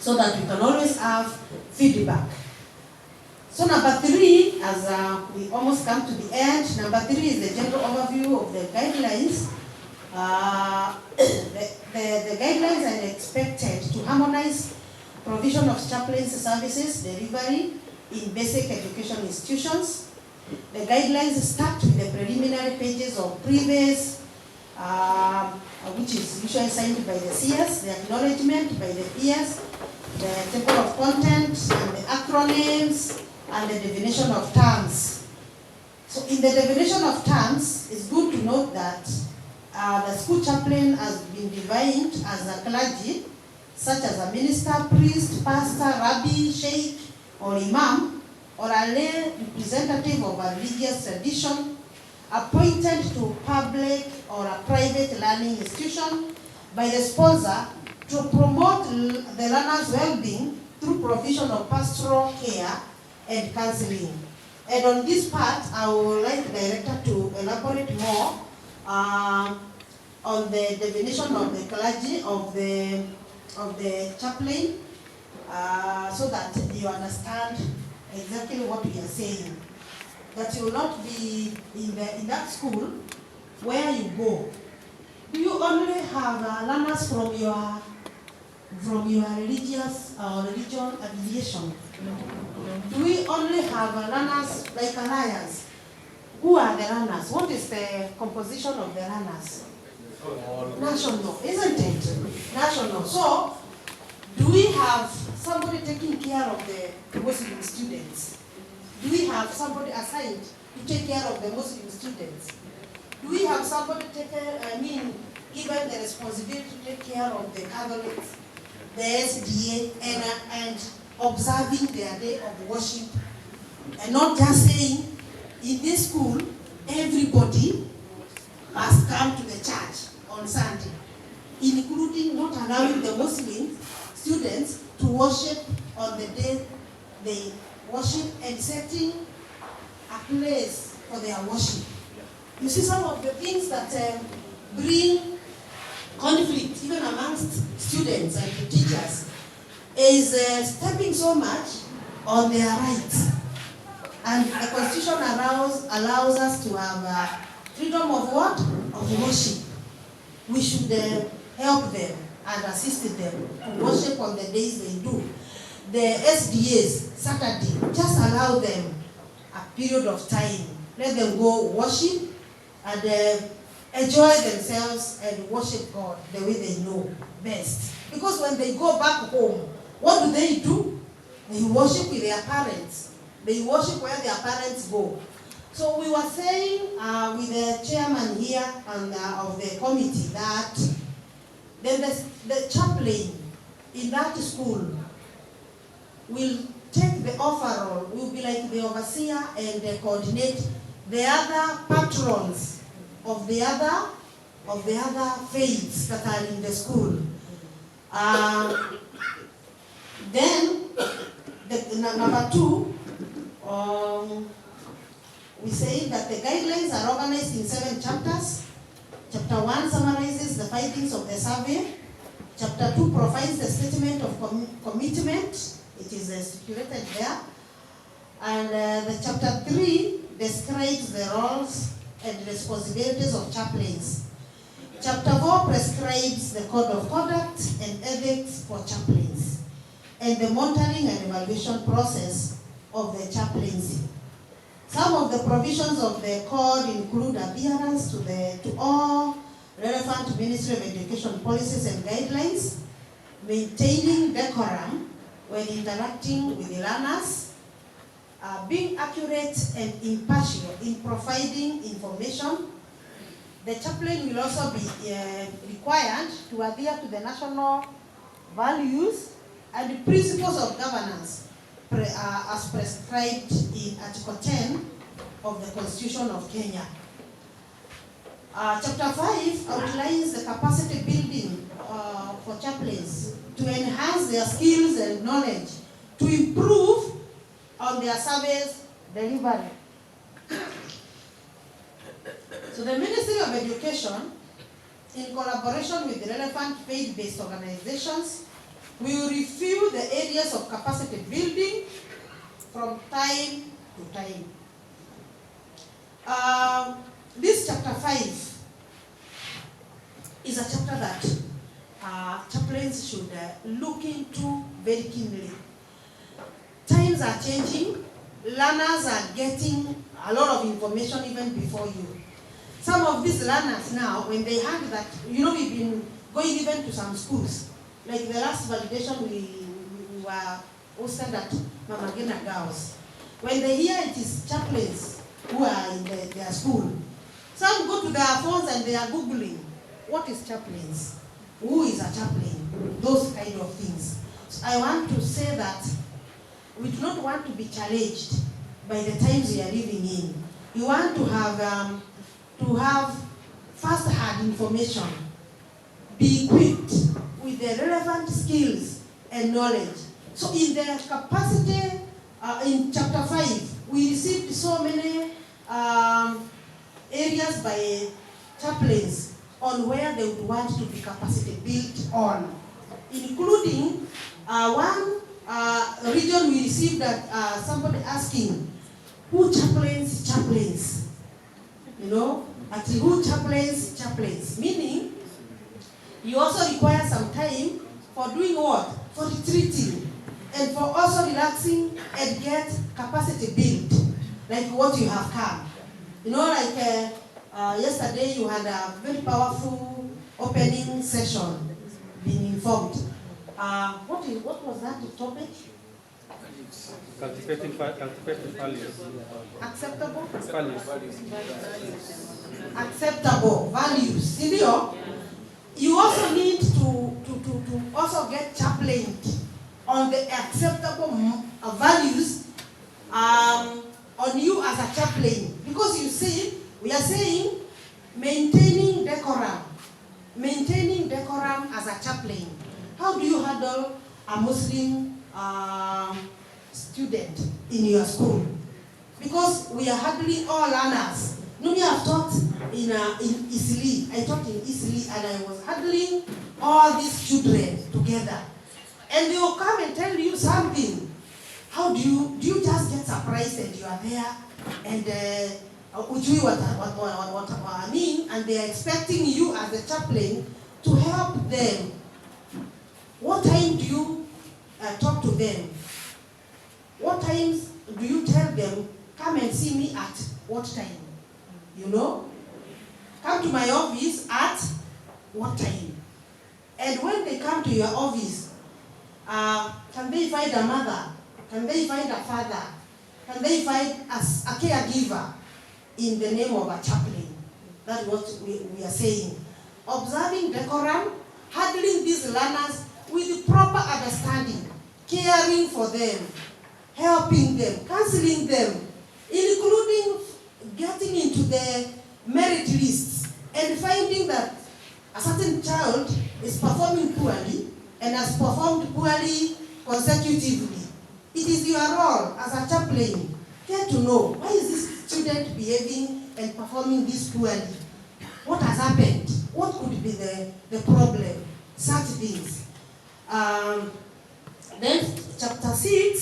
so that we can always have feedback. So number 3, as we almost come to the end, number 3 is the general overview of the guidelines. The guidelines are expected to harmonize provision of chaplaincy services delivery in basic education institutions. The guidelines start with the preliminary pages of previous, which is usually signed by the CS, the acknowledgement by the peers, the table of contents, and the acronyms, and the definition of terms. So in the definition of terms, it's good to note that the school chaplain has been defined as a clergy, such as a minister, priest, pastor, rabbi, sheikh, or imam, or a lay representative of a religious tradition, appointed to public or a private learning institution by the sponsor to promote the learner's well-being through provision of pastoral care and counseling. And on this part, I would like the director to elaborate more on the definition of the clergy, of the chaplain, so that you understand exactly what we are saying. That you will not be in that school where you go. Do you only have learners from your religious or religion affiliation? Do we only have learners like alliance? Who are the learners? What is the composition of the learners? National, isn't it? National. So, do we have somebody taking care of the Muslim students? Do we have somebody assigned to take care of the Muslim students? Do we have somebody given the responsibility to take care of the Catholics, the SDA, and observing their day of worship? And not just saying, in this school, everybody must come to the church on Sunday, including not allowing the Muslim students to worship on the day they worship and setting a place for their worship. You see some of the things that bring conflict even amongst students and the teachers is stepping so much on their rights. And the Constitution allows us to have freedom of what? Of worship. We should help them and assist them to worship on the days they do. The SDAs, Saturday, just allow them a period of time. Let them go worship and enjoy themselves and worship God the way they know best. Because when they go back home, what do? They worship with their parents. They worship where their parents go. So we were saying with the chairman here and of the committee that then the chaplain in that school will take the overall, will be like the overseer and coordinate the other patrons of the other faiths that are in the school. Then number 2, we say that the guidelines are organized in 7 chapters. Chapter 1 summarizes the findings of the survey. Chapter 2 provides the statement of commitment. It is stipulated there. And the chapter 3 describes the roles and responsibilities of chaplains. Chapter 4 prescribes the code of conduct and ethics for chaplains and the monitoring and evaluation process of the chaplaincy. Some of the provisions of the code include adherence to all relevant Ministry of Education policies and guidelines, maintaining decorum when interacting with the learners, being accurate and impartial in providing information. The chaplain will also be required to adhere to the national values and principles of governance as prescribed in Article 10 of the Constitution of Kenya. Chapter 5 outlines the capacity building for chaplains to enhance their skills and knowledge, to improve on their service delivery. So the Ministry of Education, in collaboration with the relevant faith-based organizations, will review the areas of capacity building from time to time. This chapter 5 is a chapter that chaplains should look into very keenly. Times are changing. Learners are getting a lot of information even before you. Some of these learners now, when they heard that, we've been going even to some schools. Like the last validation we were hosted at Mama Gina Girls. When they hear it is chaplains who are in their school, some go to their phones and they are Googling, what is chaplains? Who is a chaplain? Those kind of things. So I want to say that we do not want to be challenged by the times we are living in. We want to have first-hand information, be equipped with the relevant skills and knowledge. So in the capacity, in chapter 5, we received so many areas by chaplains on where they would want to be capacity built on, including one region we received that somebody asking, who chaplains? Actually, who chaplains? Meaning, you also require some time for doing what? For retreating and for also relaxing and get capacity built, like what you have come. Yesterday you had a very powerful opening session, being informed. What was that topic? Cultivating values. Acceptable? Values. Acceptable values. You also need to also get chaplained on the acceptable values on you as a chaplain. Because you see, we are saying maintaining decorum as a chaplain. How do you handle a Muslim student in your school? Because we are handling all learners. I have taught in Isili. I taught in Isili and I was handling all these children together. And they will come and tell you something. How do you just get surprised and you are there and what I mean, and they are expecting you as a chaplain to help them. What time do you talk to them? What times do you tell them, come and see me at what time? Come to my office at what time? And when they come to your office, can they find a mother? Can they find a father? Can they find a caregiver in the name of a chaplain? That's what we are saying. Observing decorum, handling these learners with proper understanding, caring for them, helping them, counseling them, including getting into the merit lists and finding that a certain child is performing poorly and has performed poorly consecutively. It is your role as a chaplain, get to know, why is this student behaving and performing this poorly? What has happened? What could be the problem? Such things. Then chapter 6